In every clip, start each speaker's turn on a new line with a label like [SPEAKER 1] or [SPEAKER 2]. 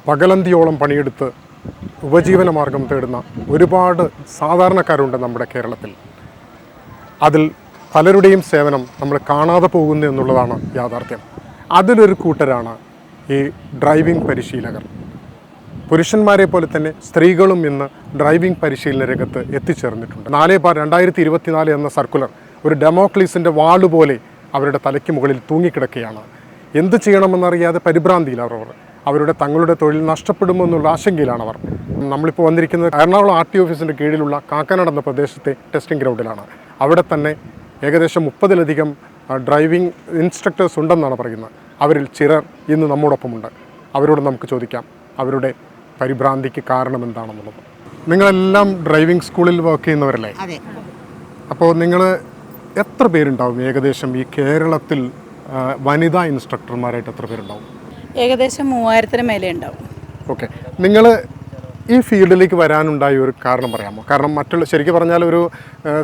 [SPEAKER 1] പകലന്തിയോളം പണിയെടുത്ത് ഉപജീവന മാർഗം തേടുന്ന ഒരുപാട് സാധാരണക്കാരുണ്ട് നമ്മുടെ കേരളത്തിൽ. അതിൽ പലരുടെയും സേവനം നമ്മൾ കാണാതെ പോകുന്നു എന്നുള്ളതാണ് യാഥാർത്ഥ്യം. അതിലൊരു കൂട്ടരാണ് ഈ ഡ്രൈവിംഗ് പരിശീലകർ. പുരുഷന്മാരെ പോലെ തന്നെ സ്ത്രീകളും ഇന്ന് ഡ്രൈവിംഗ് പരിശീലന രംഗത്ത് എത്തിച്ചേർന്നിട്ടുണ്ട്. 4/2024 എന്ന സർക്കുലർ ഒരു ഡെമോക്ലീസിൻ്റെ വാളുപോലെ അവരുടെ തലയ്ക്ക് മുകളിൽ തൂങ്ങിക്കിടക്കുകയാണ്. എന്ത് ചെയ്യണമെന്നറിയാതെ പരിഭ്രാന്തിയിലാണ് അവർ. തങ്ങളുടെ തൊഴിൽ നഷ്ടപ്പെടുമോ എന്നുള്ള ആശങ്കയിലാണവർ. നമ്മളിപ്പോൾ വന്നിരിക്കുന്നത് എറണാകുളം RT ഓഫീസിൻ്റെ കീഴിലുള്ള കാക്കനാട് എന്ന പ്രദേശത്തെ ടെസ്റ്റിംഗ് ഗ്രൗണ്ടിലാണ്. അവിടെ തന്നെ ഏകദേശം 30-ലധികം ഡ്രൈവിംഗ് ഇൻസ്ട്രക്ടേഴ്സ് ഉണ്ടെന്നാണ് പറയുന്നത്. അവരിൽ ചിലർ ഇന്ന് നമ്മോടൊപ്പമുണ്ട്. അവരോട് നമുക്ക് ചോദിക്കാം അവരുടെ പരിഭ്രാന്തിക്ക് കാരണം എന്താണെന്നുള്ളത്. നിങ്ങളെല്ലാം ഡ്രൈവിംഗ് സ്കൂളിൽ വർക്ക് ചെയ്യുന്നവരല്ലേ?
[SPEAKER 2] അതെ.
[SPEAKER 1] അപ്പോൾ നിങ്ങൾ എത്ര പേരുണ്ടാവും ഏകദേശം ഈ കേരളത്തിൽ വനിതാ ഇൻസ്ട്രക്ടർമാരായിട്ട് എത്ര പേരുണ്ടാവും?
[SPEAKER 3] ഏകദേശം 3000-ന് മേലെ ഉണ്ടാവും.
[SPEAKER 1] ഓക്കെ. നിങ്ങൾ ഈ ഫീൽഡിലേക്ക് വരാനുണ്ടായ ഒരു കാരണം പറയാമോ? കാരണം ശരിക്കും പറഞ്ഞാൽ ഒരു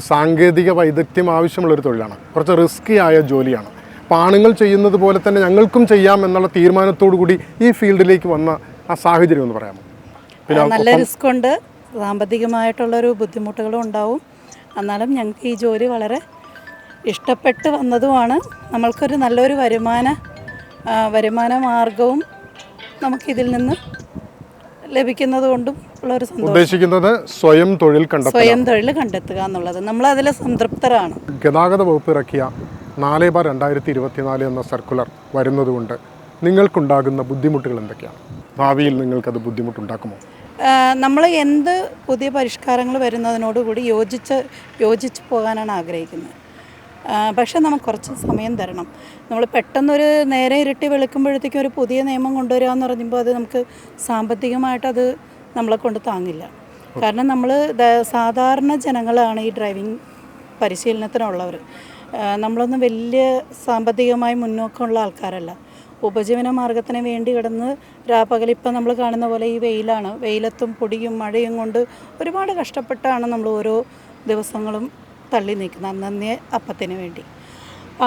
[SPEAKER 1] സാങ്കേതിക വൈദഗ്ധ്യം ആവശ്യമുള്ളൊരു തൊഴിലാണ്, കുറച്ച് റിസ്കി ആയ ജോലിയാണ്. അപ്പോൾ ആണുങ്ങൾ ചെയ്യുന്നത് പോലെ തന്നെ ഞങ്ങൾക്കും ചെയ്യാം എന്നുള്ള തീരുമാനത്തോടു കൂടി ഈ ഫീൽഡിലേക്ക് വന്ന ആ സാഹചര്യം ഒന്ന് പറയാമോ?
[SPEAKER 3] നല്ല റിസ്ക് ഉണ്ട്, സാമ്പത്തികമായിട്ടുള്ളൊരു ബുദ്ധിമുട്ടുകളും ഉണ്ടാവും. എന്നാലും ഞങ്ങൾക്ക് ഈ ജോലി വളരെ ഇഷ്ടപ്പെട്ട് വന്നതുമാണ്. നമ്മൾക്കൊരു നല്ലൊരു വരുമാന മാർഗവും നമുക്കിതിൽ നിന്ന് ലഭിക്കുന്നത് കൊണ്ടും ഉള്ളൊരു സന്തോഷം.
[SPEAKER 1] ഉദ്ദേശിക്കുന്നത് സ്വയം തൊഴിൽ
[SPEAKER 3] കണ്ടെത്തുക എന്നുള്ളത്. നമ്മളതിൽ സംതൃപ്തരാണ്.
[SPEAKER 1] ഗതാഗത വകുപ്പ് ഇറക്കിയ 4/2024 എന്ന സർക്കുലർ വരുന്നതുകൊണ്ട് നിങ്ങൾക്കുണ്ടാകുന്ന ബുദ്ധിമുട്ടുകൾ എന്തൊക്കെയാണ്? ഭാവിയിൽ നിങ്ങൾക്കത് ബുദ്ധിമുട്ടുണ്ടാക്കുമോ?
[SPEAKER 3] നമ്മൾ എന്ത് പുതിയ പരിഷ്കാരങ്ങൾ വരുന്നതിനോടുകൂടി യോജിച്ച് പോകാനാണ് ആഗ്രഹിക്കുന്നത്. പക്ഷേ നമുക്ക് കുറച്ച് സമയം തരണം. നമ്മൾ പെട്ടെന്നൊരു നേരെ ഇരുട്ടി വെളുക്കുമ്പോഴത്തേക്കും ഒരു പുതിയ നിയമം കൊണ്ടുവരിക എന്ന് പറയുമ്പോൾ അത് നമുക്ക് സാമ്പത്തികമായിട്ടത് നമ്മളെ കൊണ്ട് താങ്ങില്ല. കാരണം നമ്മൾ സാധാരണ ജനങ്ങളാണ് ഈ ഡ്രൈവിംഗ് പരിശീലനത്തിനുള്ളവർ. നമ്മളൊന്നും വലിയ സാമ്പത്തികമായി മുന്നോക്കമുള്ള ആൾക്കാരല്ല. ഉപജീവന മാർഗത്തിന് വേണ്ടി കിടന്ന് രാപ്പകലിപ്പം നമ്മൾ കാണുന്ന പോലെ ഈ വെയിലത്തും പൊടിയും മഴയും കൊണ്ട് ഒരുപാട് കഷ്ടപ്പെട്ടാണ് നമ്മൾ ഓരോ ദിവസങ്ങളും തള്ളി നീക്കുന്നത് അന്നേ അപ്പത്തിന് വേണ്ടി.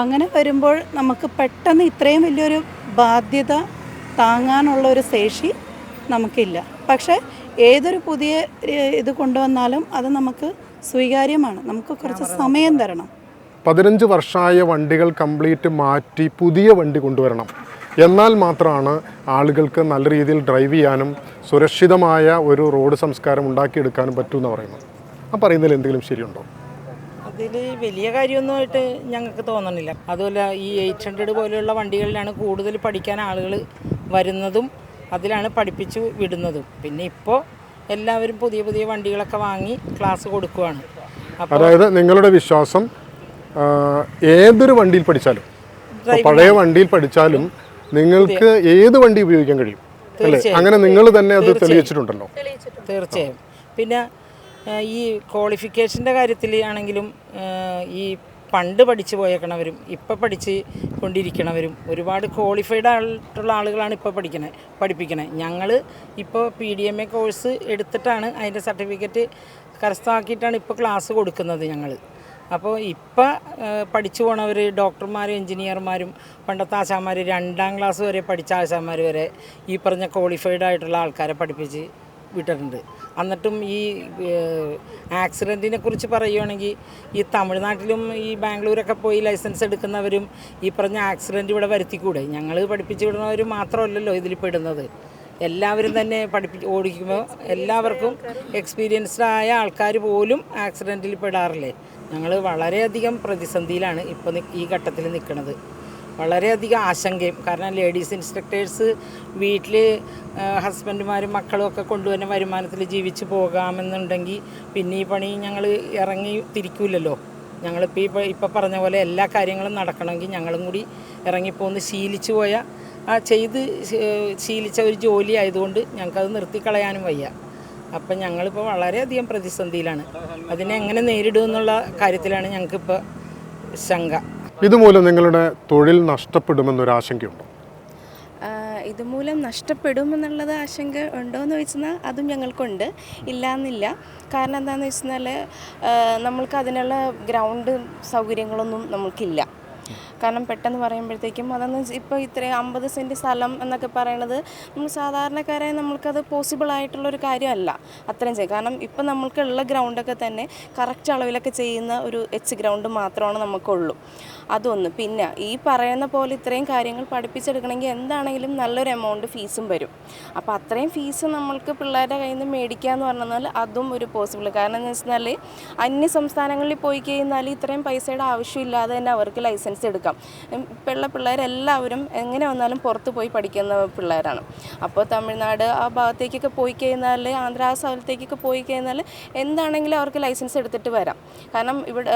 [SPEAKER 3] അങ്ങനെ വരുമ്പോൾ നമുക്ക് പെട്ടെന്ന് ഇത്രയും വലിയൊരു ബാധ്യത താങ്ങാനുള്ള ഒരു ശേഷി നമുക്കില്ല. പക്ഷേ ഏതൊരു പുതിയ ഇത് കൊണ്ടുവന്നാലും അത് നമുക്ക് സ്വീകാര്യമാണ്. നമുക്ക് കുറച്ച് സമയം തരണം.
[SPEAKER 1] 15 വർഷമായ വണ്ടികൾ കംപ്ലീറ്റ് മാറ്റി പുതിയ വണ്ടി കൊണ്ടുവരണം. എന്നാൽ മാത്രമാണ് ആളുകൾക്ക് നല്ല രീതിയിൽ ഡ്രൈവ് ചെയ്യാനും സുരക്ഷിതമായ ഒരു റോഡ് സംസ്കാരം ഉണ്ടാക്കിയെടുക്കാനും പറ്റുമെന്ന് പറയുന്നത്. ആ പറയുന്നതിൽ എന്തെങ്കിലും ശരിയുണ്ടോ?
[SPEAKER 2] അതിൽ വലിയ കാര്യമൊന്നുമായിട്ട് ഞങ്ങൾക്ക് തോന്നണില്ല. അതുപോലെ ഈ 800 പോലെയുള്ള വണ്ടികളിലാണ് കൂടുതൽ പഠിക്കാൻ ആളുകൾ വരുന്നതും അതിലാണ് പഠിപ്പിച്ച് വിടുന്നതും. പിന്നെ ഇപ്പോൾ എല്ലാവരും പുതിയ പുതിയ വണ്ടികളൊക്കെ വാങ്ങി ക്ലാസ് കൊടുക്കുകയാണ്.
[SPEAKER 1] അതായത് നിങ്ങളുടെ വിശ്വാസം ഏതൊരു വണ്ടിയിൽ പഠിച്ചാലും, പഴയ വണ്ടിയിൽ പഠിച്ചാലും നിങ്ങൾക്ക് ഏത് വണ്ടി ഉപയോഗിക്കാൻ കഴിയും അല്ലേ? അങ്ങനെ നിങ്ങൾ തന്നെ അത് തെളിയിച്ചിട്ടുണ്ടല്ലോ.
[SPEAKER 2] തീർച്ചയായും. പിന്നെ ഈ ക്വാളിഫിക്കേഷൻ്റെ കാര്യത്തിൽ ആണെങ്കിലും ഈ പണ്ട് പഠിച്ചു പോയേക്കണവരും ഇപ്പോൾ പഠിച്ച് കൊണ്ടിരിക്കണവരും ഒരുപാട് ക്വാളിഫൈഡ് ആയിട്ടുള്ള ആളുകളാണ് ഇപ്പോൾ പഠിപ്പിക്കണേ. ഞങ്ങൾ ഇപ്പോൾ PDMA കോഴ്സ് എടുത്തിട്ടാണ് അതിൻ്റെ സർട്ടിഫിക്കറ്റ് കരസ്ഥമാക്കിയിട്ടാണ് ഇപ്പോൾ ക്ലാസ് കൊടുക്കുന്നത് ഞങ്ങൾ. അപ്പോൾ ഇപ്പം പഠിച്ചു പോണവർ ഡോക്ടർമാരും എൻജിനീയർമാരും പണ്ടത്തെ ആശാന്മാർ 2ാം ക്ലാസ് വരെ പഠിച്ച ആശാന്മാർ വരെ ഈ പറഞ്ഞ ക്വാളിഫൈഡ് ആയിട്ടുള്ള ആൾക്കാരെ പഠിപ്പിച്ച് വിട്ടിട്ടുണ്ട്. എന്നിട്ടും ഈ ആക്സിഡൻറ്റിനെ കുറിച്ച് പറയുകയാണെങ്കിൽ ഈ തമിഴ്നാട്ടിലും ഈ ബാംഗ്ലൂരൊക്കെ പോയി ലൈസൻസ് എടുക്കുന്നവരും ഈ പറഞ്ഞ ആക്സിഡൻറ്റ് ഇവിടെ വരുത്തിക്കൂടെ? ഞങ്ങൾ പഠിപ്പിച്ച് വിടുന്നവർ മാത്രമല്ലല്ലോ ഇതിൽ പെടുന്നത്. എല്ലാവരും തന്നെ ഓടിക്കുമ്പോൾ എല്ലാവർക്കും എക്സ്പീരിയൻസ്ഡ് ആയ ആൾക്കാർ പോലും ആക്സിഡൻറ്റിൽ പെടാറില്ലേ? ഞങ്ങൾ വളരെയധികം പ്രതിസന്ധിയിലാണ് ഇപ്പോൾ ഈ ഘട്ടത്തിൽ നിൽക്കുന്നത്. വളരെയധികം ആശങ്കയും. കാരണം ലേഡീസ് ഇൻസ്ട്രക്ടേഴ്സ് വീട്ടിൽ ഹസ്ബൻഡുമാരും മക്കളും ഒക്കെ കൊണ്ടുവരുന്ന വരുമാനത്തിൽ ജീവിച്ച് പോകാമെന്നുണ്ടെങ്കിൽ പിന്നെ ഈ പണി ഞങ്ങൾ ഇറങ്ങി തിരിക്കില്ലല്ലോ. ഞങ്ങളിപ്പോൾ പറഞ്ഞ പോലെ എല്ലാ കാര്യങ്ങളും നടക്കണമെങ്കിൽ ഞങ്ങളും കൂടി ഇറങ്ങിപ്പോന്ന് ചെയ്ത് ശീലിച്ച ഒരു ജോലി ആയതുകൊണ്ട് ഞങ്ങൾക്കത് നിർത്തിക്കളയാനും വയ്യ. അപ്പം ഞങ്ങളിപ്പോൾ വളരെയധികം പ്രതിസന്ധിയിലാണ്. അതിനെ എങ്ങനെ നേരിടുമെന്നുള്ള കാര്യത്തിലാണ് ഞങ്ങൾക്കിപ്പോൾ ശങ്ക.
[SPEAKER 1] ഇതുമൂലം നിങ്ങളുടെ തൊഴിൽ നഷ്ടപ്പെടുമെന്നൊരാശങ്കയുണ്ടോ?
[SPEAKER 4] ഇതുമൂലം നഷ്ടപ്പെടുമെന്നുള്ളത് ആശങ്ക ഉണ്ടോ എന്ന് ചോദിച്ചാൽ അതും ഞങ്ങൾക്കുണ്ട്, ഇല്ലയെന്നില്ല. കാരണം എന്താണെന്ന് വെച്ചാൽ നമ്മൾക്ക് അതിനുള്ള ഗ്രൗണ്ട് സൗകര്യങ്ങളൊന്നും നമ്മൾക്കില്ല. കാരണം പെട്ടെന്ന് പറയുമ്പോഴത്തേക്കും അതൊന്ന് ഇപ്പോൾ ഇത്രയും 50 സെൻറ്റ് സ്ഥലം എന്നൊക്കെ പറയണത് നമ്മൾ സാധാരണക്കാരായി നമ്മൾക്കത് പോസിബിൾ ആയിട്ടുള്ളൊരു കാര്യമല്ല അത്രയും ചെയ്യും. കാരണം ഇപ്പം നമ്മൾക്കുള്ള ഗ്രൗണ്ടൊക്കെ തന്നെ കറക്റ്റ് അളവിലൊക്കെ ചെയ്യുന്ന ഒരു എച്ച് ഗ്രൗണ്ട് മാത്രമാണ് നമുക്കുള്ളൂ. അതൊന്ന്. പിന്നെ ഈ പറയുന്ന പോലെ ഇത്രയും കാര്യങ്ങൾ പഠിപ്പിച്ചെടുക്കണമെങ്കിൽ എന്താണെങ്കിലും നല്ലൊരു എമൗണ്ട് ഫീസും വരും. അപ്പോൾ അത്രയും ഫീസ് നമ്മൾക്ക് പിള്ളേരുടെ കയ്യിൽ നിന്ന് മേടിക്കുക എന്ന് പറഞ്ഞാൽ അതും ഒരു പോസിബിൾ. കാരണം എന്ന് വെച്ചാൽ അന്യ സംസ്ഥാനങ്ങളിൽ പോയി കഴിഞ്ഞാൽ ഇത്രയും പൈസയുടെ ആവശ്യമില്ലാതെ തന്നെ അവർക്ക് ലൈസൻസ് എടുക്കാം. ഇപ്പോൾ ഉള്ള പിള്ളേരെല്ലാവരും എങ്ങനെ വന്നാലും പുറത്ത് പോയി പഠിക്കുന്ന പിള്ളേരാണ്. അപ്പോൾ തമിഴ്നാട് ആ ഭാഗത്തേക്കൊക്കെ പോയി കഴിഞ്ഞാൽ, ആന്ധ്ര ആ സ്ഥലത്തേക്കൊക്കെ പോയി കഴിഞ്ഞാൽ എന്താണെങ്കിലും അവർക്ക് ലൈസൻസ് എടുത്തിട്ട് വരാം. കാരണം ഇവിടെ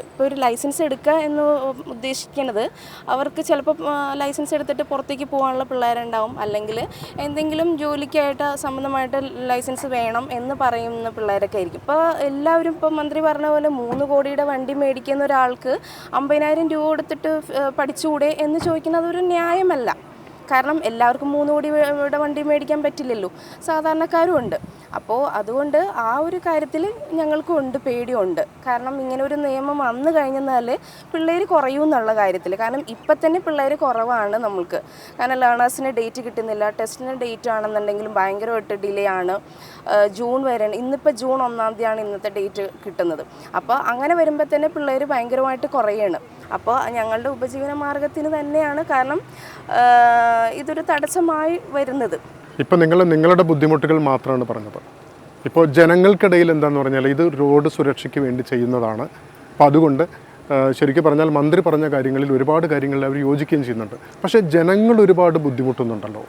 [SPEAKER 4] ഇപ്പോൾ ഒരു ലൈസൻസ് എടുക്കുക എന്ന് ഉദ്ദേശിക്കുന്നത് അവർക്ക് ചിലപ്പോൾ ലൈസൻസ് എടുത്തിട്ട് പുറത്തേക്ക് പോകാനുള്ള പിള്ളേരുണ്ടാവും, അല്ലെങ്കിൽ എന്തെങ്കിലും ജോലിക്കായിട്ട് സംബന്ധമായിട്ട് ലൈസൻസ് വേണം എന്ന് പറയുന്ന പിള്ളേരൊക്കെ ആയിരിക്കും. ഇപ്പോൾ എല്ലാവരും ഇപ്പോൾ മന്ത്രി പറഞ്ഞ പോലെ 3 കോടിയുടെ വണ്ടി മേടിക്കുന്ന ഒരാൾക്ക് 50,000 രൂപ കൊടുത്തിട്ട് പഠിച്ചുകൂടെ എന്ന് ചോദിക്കുന്നത് ഒരു ന്യായമല്ല. കാരണം എല്ലാവർക്കും 3 കോടിയുടെ വണ്ടി മേടിക്കാൻ പറ്റില്ലല്ലോ, സാധാരണക്കാരും ഉണ്ട്. അപ്പോൾ അതുകൊണ്ട് ആ ഒരു കാര്യത്തിൽ ഞങ്ങൾക്കും ഉണ്ട്, പേടിയുണ്ട്. കാരണം ഇങ്ങനെ ഒരു നിയമം വന്നു കഴിഞ്ഞാൽ പിള്ളേർ കുറയും എന്നുള്ള കാര്യത്തിൽ. കാരണം ഇപ്പം തന്നെ പിള്ളേർ കുറവാണ് നമ്മൾക്ക്. കാരണം ലേണേഴ്സിന് ഡേറ്റ് കിട്ടുന്നില്ല, ടെസ്റ്റിന് ഡേറ്റ് ആണെന്നുണ്ടെങ്കിലും ഭയങ്കരമായിട്ട് ഡിലേ ആണ്. ജൂൺ വരെ, ഇന്നിപ്പോൾ ജൂൺ 1-ാം തീയതിയാണ് ഇന്നത്തെ ഡേറ്റ് കിട്ടുന്നത്. അപ്പോൾ അങ്ങനെ വരുമ്പോൾ തന്നെ പിള്ളേർ ഭയങ്കരമായിട്ട് കുറയാണ്. അപ്പോൾ ഞങ്ങളുടെ ഉപജീവന മാർഗത്തിന് തന്നെയാണ് കാരണം ഇതൊരു തടസ്സമായി വരുന്നത്.
[SPEAKER 1] ഇപ്പോൾ നിങ്ങളുടെ ബുദ്ധിമുട്ടുകൾ മാത്രമാണ് പറഞ്ഞത്. ഇപ്പോൾ ജനങ്ങൾക്കിടയിൽ എന്താണെന്ന് പറഞ്ഞാൽ ഇത് റോഡ് സുരക്ഷയ്ക്ക് വേണ്ടി ചെയ്യുന്നതാണ്. അപ്പോൾ അതുകൊണ്ട് ശരിക്കും പറഞ്ഞാൽ മന്ത്രി പറഞ്ഞ കാര്യങ്ങളിൽ ഒരുപാട് കാര്യങ്ങളിൽ അവർ യോജിക്കുകയും ചെയ്യുന്നുണ്ട്. പക്ഷേ ജനങ്ങൾ ഒരുപാട് ബുദ്ധിമുട്ടുന്നുണ്ടല്ലോ.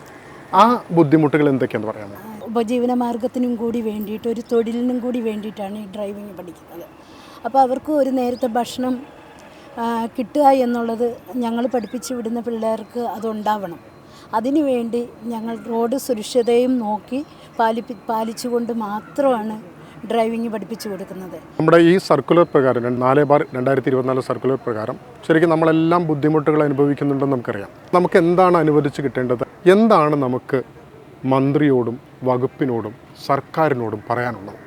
[SPEAKER 1] ആ ബുദ്ധിമുട്ടുകൾ എന്തൊക്കെയാണെന്ന് പറയാമോ?
[SPEAKER 5] ഉപജീവന മാർഗത്തിനും കൂടി വേണ്ടിയിട്ട്, ഒരു തൊഴിലിനും കൂടി വേണ്ടിയിട്ടാണ് ഈ ഡ്രൈവിംഗ് പഠിക്കുന്നത്. അപ്പോൾ അവർക്ക് ഒരു നേരത്തെ ഭക്ഷണം കിട്ടുക എന്നുള്ളത് ഞങ്ങൾ പഠിപ്പിച്ചു വിടുന്ന പിള്ളേർക്ക് അതുണ്ടാവണം. അതിനുവേണ്ടി ഞങ്ങൾ റോഡ് സുരക്ഷതയും നോക്കി പാലിച്ചുകൊണ്ട് മാത്രമാണ് ഡ്രൈവിംഗ് പഠിപ്പിച്ചു കൊടുക്കുന്നത്.
[SPEAKER 1] നമ്മുടെ ഈ സർക്കുലർ പ്രകാരം 4/2024 സർക്കുലർ പ്രകാരം ശരിക്കും നമ്മളെല്ലാം ബുദ്ധിമുട്ടുകൾ അനുഭവിക്കുന്നുണ്ടെന്ന് നമുക്കറിയാം. നമുക്ക് എന്താണ് അനുവദിച്ച് കിട്ടേണ്ടത്? എന്താണ് നമുക്ക് മന്ത്രിയോടും വകുപ്പിനോടും സർക്കാരിനോടും പറയാനുള്ളത്?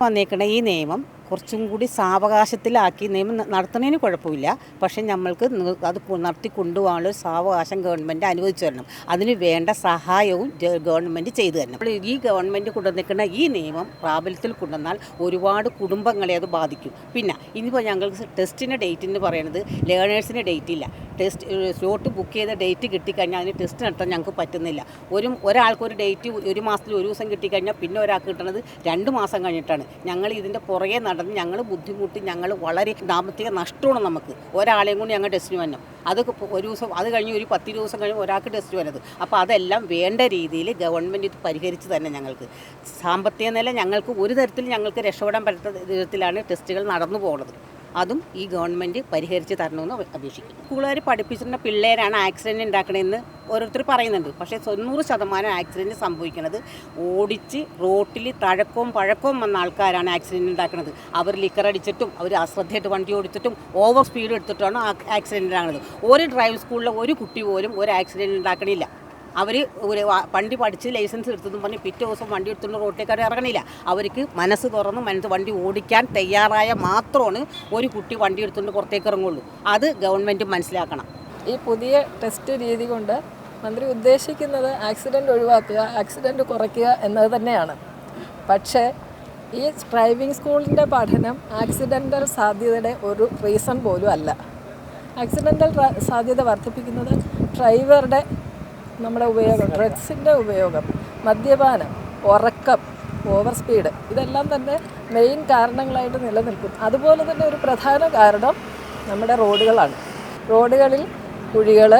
[SPEAKER 6] വന്നേക്കണ ഈ നിയമം കുറച്ചും കൂടി സാവകാശത്തിലാക്കി നിയമം നടത്തുന്നതിന് കുഴപ്പമില്ല. പക്ഷേ നമ്മൾക്ക് അത് നടത്തി കൊണ്ടുപോകാനുള്ള സാവകാശം ഗവൺമെൻറ് അനുവദിച്ചു തരണം. അതിന് വേണ്ട സഹായവും ഗവൺമെൻറ് ചെയ്തു തരണം. ഈ ഗവൺമെൻറ് കൊണ്ടുവന്നിരിക്കുന്ന ഈ നിയമം പ്രാബല്യത്തിൽ കൊണ്ടുവന്നാൽ ഒരുപാട് കുടുംബങ്ങളെ അത് ബാധിക്കും. പിന്നെ ഇനിയിപ്പോൾ ഞങ്ങൾക്ക് ടെസ്റ്റിൻ്റെ ഡേറ്റ് എന്ന് പറയുന്നത് ലേണേഴ്സിന് ഡേറ്റ് ഇല്ല. ടെസ്റ്റ് സ്ലോട്ട് ബുക്ക് ചെയ്ത ഡേറ്റ് കിട്ടിക്കഴിഞ്ഞാൽ അതിന് ടെസ്റ്റ് നടത്താൻ ഞങ്ങൾക്ക് പറ്റുന്നില്ല. ഒരാൾക്കൊരു ഡേറ്റ് 1 മാസത്തിൽ 1 ദിവസം കിട്ടിക്കഴിഞ്ഞാൽ പിന്നെ ഒരാൾക്ക് കിട്ടുന്നത് 2 മാസം കഴിഞ്ഞിട്ടാണ്. ഞങ്ങൾ ഇതിൻ്റെ പുറകെ നടന്ന് ഞങ്ങൾ ബുദ്ധിമുട്ടി, ഞങ്ങൾ വളരെ സാമ്പത്തിക നഷ്ടമാണ് നമുക്ക്. ഒരാളെയും കൊണ്ട് ഞങ്ങൾ ടെസ്റ്റിന് വരണം. അതൊക്കെ 1 ദിവസം, അത് കഴിഞ്ഞ് ഒരു 10 ദിവസം കഴിഞ്ഞ് ഒരാൾക്ക് ടെസ്റ്റ് വരുന്നത്. അപ്പോൾ അതെല്ലാം വേണ്ട രീതിയിൽ ഗവൺമെൻറ് ഇത് പരിഹരിച്ച് തന്നെ ഞങ്ങൾക്ക് സാമ്പത്തിക നില ഞങ്ങൾക്ക് ഒരു തരത്തിൽ ഞങ്ങൾക്ക് രക്ഷപ്പെടാൻ പറ്റാത്ത വിധത്തിലാണ് ടെസ്റ്റുകൾ നടന്നു പോകുന്നത്. അതും ഈ ഗവൺമെൻറ് പരിഹരിച്ച് തരണമെന്ന് അപേക്ഷിക്കുന്നു. സ്കൂളുകാർ പഠിപ്പിച്ചിരുന്ന പിള്ളേരാണ് ആക്സിഡൻറ്റ് ഉണ്ടാക്കണമെന്ന് ഓരോരുത്തർ പറയുന്നുണ്ട്. പക്ഷേ 90% ആക്സിഡൻറ്റ് സംഭവിക്കുന്നത് ഓടിച്ച് റോട്ടിൽ തഴക്കവും പഴക്കവും വന്ന ആൾക്കാരാണ് ആക്സിഡൻറ്റ് ഉണ്ടാക്കുന്നത്. അവർ ലിക്കർ അടിച്ചിട്ടും അവർ അശ്രദ്ധയായിട്ട് വണ്ടി ഓടിച്ചിട്ടും ഓവർ സ്പീഡ് എടുത്തിട്ടാണ് ആക്സിഡൻറ്റ് ഉണ്ടാകുന്നത്. ഒരു ഡ്രൈവിംഗ് സ്കൂളിലെ ഒരു കുട്ടി പോലും ഒരു ആക്സിഡൻറ്റ് ഉണ്ടാക്കണില്ല. അവർ ഒരു വണ്ടി പഠിച്ച് ലൈസൻസ് എടുത്തതെന്ന് പറഞ്ഞ് പിറ്റേ ദിവസം വണ്ടി എടുത്തുകൊണ്ട് റോട്ടിലേക്കാർ ഇറങ്ങണില്ല. അവർക്ക് മനസ്സ് തുറന്ന് വണ്ടി ഓടിക്കാൻ തയ്യാറായ മാത്രമാണ് ഒരു കുട്ടി വണ്ടി എടുത്തുകൊണ്ട് പുറത്തേക്ക് ഇറങ്ങുള്ളൂ. അത് ഗവൺമെൻറ് മനസ്സിലാക്കണം.
[SPEAKER 7] ഈ പുതിയ ടെസ്റ്റ് രീതി കൊണ്ട് മന്ത്രി ഉദ്ദേശിക്കുന്നത് ആക്സിഡൻറ്റ് ഒഴിവാക്കുക, ആക്സിഡൻറ്റ് കുറയ്ക്കുക എന്നത് തന്നെയാണ്. പക്ഷേ ഈ ഡ്രൈവിംഗ് സ്കൂളിൻ്റെ പഠനം ആക്സിഡൻ്റൽ സാധ്യതയുടെ ഒരു റീസൺ പോലും അല്ല. ആക്സിഡൻ്റൽ സാധ്യത വർദ്ധിപ്പിക്കുന്നത് ഡ്രൈവറുടെ നമ്മുടെ ഉപയോഗം, ഡ്രഗ്സിൻ്റെ ഉപയോഗം, മദ്യപാനം, ഉറക്കം, ഓവർ സ്പീഡ്, ഇതെല്ലാം തന്നെ മെയിൻ കാരണങ്ങളായിട്ട് നിലനിൽക്കും. അതുപോലെ തന്നെ ഒരു പ്രധാന കാരണം നമ്മുടെ റോഡുകളാണ്. റോഡുകളിൽ കുഴികൾ,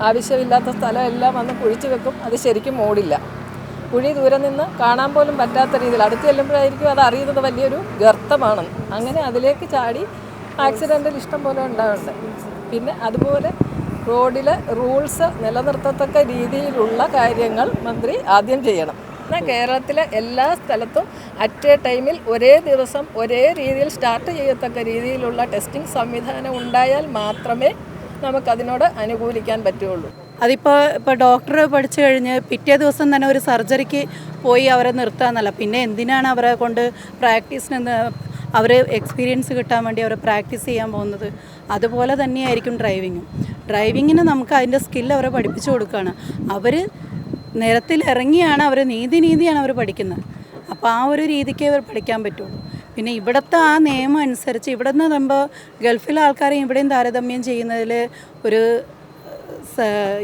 [SPEAKER 7] ആവശ്യമില്ലാത്ത സ്ഥലം എല്ലാം വന്ന് കുഴിച്ചു വെക്കും. അത് ശരിക്കും ഓടില്ല. കുഴി ദൂരെ നിന്ന് കാണാൻ പോലും പറ്റാത്ത രീതിയിൽ അടുത്ത് ചെല്ലുമ്പോഴായിരിക്കും അത് അറിയുന്നത് വലിയൊരു ഗർത്തമാണെന്ന്. അങ്ങനെ അതിലേക്ക് ചാടി ആക്സിഡൻറ്റിൽ ഇഷ്ടം പോലെ ഉണ്ടാകുന്നുണ്ട്. പിന്നെ അതുപോലെ റോഡിലെ റൂൾസ് നിലനിർത്തത്തക്ക രീതിയിലുള്ള കാര്യങ്ങൾ മന്ത്രി ആദ്യം ചെയ്യണം. എന്നാൽ കേരളത്തിലെ എല്ലാ സ്ഥലത്തും അറ്റ് എ ടൈമിൽ ഒരേ ദിവസം ഒരേ രീതിയിൽ സ്റ്റാർട്ട് ചെയ്യത്തക്ക രീതിയിലുള്ള ടെസ്റ്റിംഗ് സംവിധാനം ഉണ്ടായാൽ മാത്രമേ നമുക്കതിനോട് അനുകൂലിക്കാൻ പറ്റുള്ളൂ.
[SPEAKER 3] ഇപ്പോൾ ഡോക്ടർ പഠിച്ചു കഴിഞ്ഞ് പിറ്റേ ദിവസം തന്നെ ഒരു സർജറിക്ക് പോയി അവരെ നിർത്താമെന്നല്ല. പിന്നെ എന്തിനാണ് അവരെ കൊണ്ട് പ്രാക്ടീസിന് അവർ എക്സ്പീരിയൻസ് കിട്ടാൻ വേണ്ടി അവർ പ്രാക്ടീസ് ചെയ്യാൻ പോകുന്നത്. അതുപോലെ തന്നെയായിരിക്കും ഡ്രൈവിങ്ങിന് നമുക്ക് അതിൻ്റെ സ്കില്ല് അവരെ പഠിപ്പിച്ചു കൊടുക്കുകയാണ്. അവർ നിരത്തിൽ ഇറങ്ങിയാണ് അവർ നീതിയാണ് അവർ പഠിക്കുന്നത്. അപ്പോൾ ആ ഒരു രീതിക്ക് അവർ പഠിക്കാൻ പറ്റുള്ളൂ. പിന്നെ ഇവിടുത്തെ ആ നിയമം അനുസരിച്ച് ഇവിടെ നിന്ന് പറയുമ്പോൾ ഗൾഫിലെ ആൾക്കാരെയും ഇവിടെയും താരതമ്യം ചെയ്യുന്നതിൽ ഒരു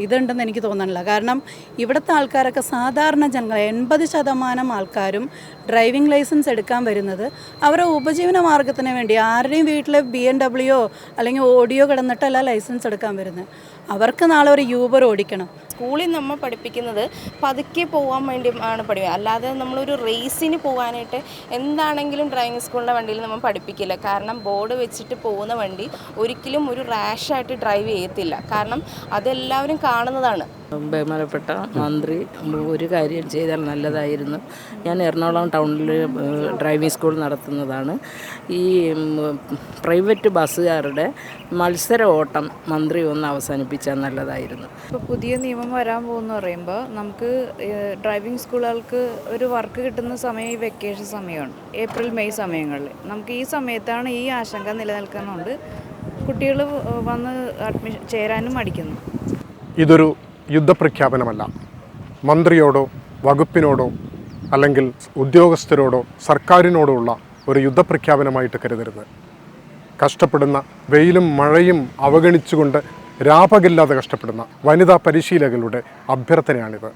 [SPEAKER 3] ഇതുണ്ടെന്ന് എനിക്ക് തോന്നണില്ല. കാരണം ഇവിടുത്തെ ആൾക്കാരൊക്കെ സാധാരണ ജനങ്ങൾ 80% ആൾക്കാരും ഡ്രൈവിംഗ് ലൈസൻസ് എടുക്കാൻ വരുന്നത് അവരുടെ ഉപജീവന മാർഗത്തിന് വേണ്ടി. ആരുടെയും വീട്ടിൽ BMW അല്ലെങ്കിൽ ഓഡിയോ കിടന്നിട്ടല്ല ലൈസൻസ് എടുക്കാൻ വരുന്നത്. അവർക്ക് നാളെ ഒരു യൂബർ ഓടിക്കണം.
[SPEAKER 4] സ്കൂളിൽ നമ്മൾ പഠിപ്പിക്കുന്നത് പതുക്കെ പോകാൻ വേണ്ടി ആണ് പഠിക്കുക. അല്ലാതെ നമ്മളൊരു റേസിന് പോകാനായിട്ട് എന്താണെങ്കിലും ഡ്രൈവിംഗ് സ്കൂളിൻ്റെ വണ്ടിയിൽ നമ്മൾ പഠിപ്പിക്കില്ല. കാരണം ബോർഡ് വെച്ചിട്ട് പോകുന്ന വണ്ടി ഒരിക്കലും ഒരു റാഷായിട്ട് ഡ്രൈവ് ചെയ്യത്തില്ല. കാരണം അതെല്ലാവരും കാണുന്നതാണ്.
[SPEAKER 2] ബഹുമാനപ്പെട്ട മന്ത്രി ഒരു കാര്യം ചെയ്താൽ നല്ലതായിരുന്നു. ഞാൻ എറണാകുളം ടൗണിൽ ഡ്രൈവിംഗ് സ്കൂൾ നടത്തുന്നതാണ്. ഈ പ്രൈവറ്റ് ബസ്സുകാരുടെ മത്സര ഓട്ടം മന്ത്രി ഒന്ന് അവസാനിപ്പിച്ചാൽ നല്ലതായിരുന്നു.
[SPEAKER 8] ഇപ്പോൾ പുതിയ നിയമം വരാൻ പോകുന്ന പറയുമ്പോൾ നമുക്ക് ഡ്രൈവിംഗ് സ്കൂളുകൾക്ക് ഒരു വർക്ക് കിട്ടുന്ന സമയം ഈ വെക്കേഷൻ സമയമാണ്, ഏപ്രിൽ മെയ് സമയങ്ങളിൽ. നമുക്ക് ഈ സമയത്താണ് ഈ ആശങ്ക നിലനിൽക്കുന്നുണ്ട്. കുട്ടികൾ വന്ന് ചേരാനും മടിക്കുന്നു.
[SPEAKER 1] ഇതൊരു യുദ്ധപ്രഖ്യാപനമല്ല. മന്ത്രിയോടോ വകുപ്പിനോടോ അല്ലെങ്കിൽ ഉദ്യോഗസ്ഥരോടോ സർക്കാരിനോടോ ഉള്ള ഒരു യുദ്ധപ്രഖ്യാപനമായിട്ട് കരുതരുത്. കഷ്ടപ്പെടുന്ന വെയിലും മഴയും അവഗണിച്ചുകൊണ്ട് രാപകലില്ലാതെ കഷ്ടപ്പെടുന്ന വനിതാ പരിശീലകരുടെ അഭ്യർത്ഥനയാണിത്.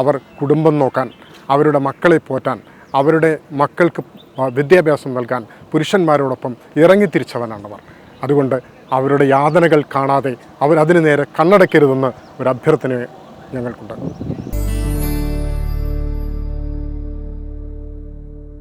[SPEAKER 1] അവർ കുടുംബം നോക്കാൻ, അവരുടെ മക്കളെ പോറ്റാൻ, അവരുടെ മക്കൾക്ക് വിദ്യാഭ്യാസം നൽകാൻ പുരുഷന്മാരോടൊപ്പം ഇറങ്ങിത്തിരിച്ചവനാണവർ. അതുകൊണ്ട് അവരുടെ യാതനകൾ കാണാതെ അവരതിനു നേരെ കണ്ണടയ്ക്കരുതെന്ന് ഒരു അഭ്യർത്ഥന ഞങ്ങൾക്കുണ്ട്.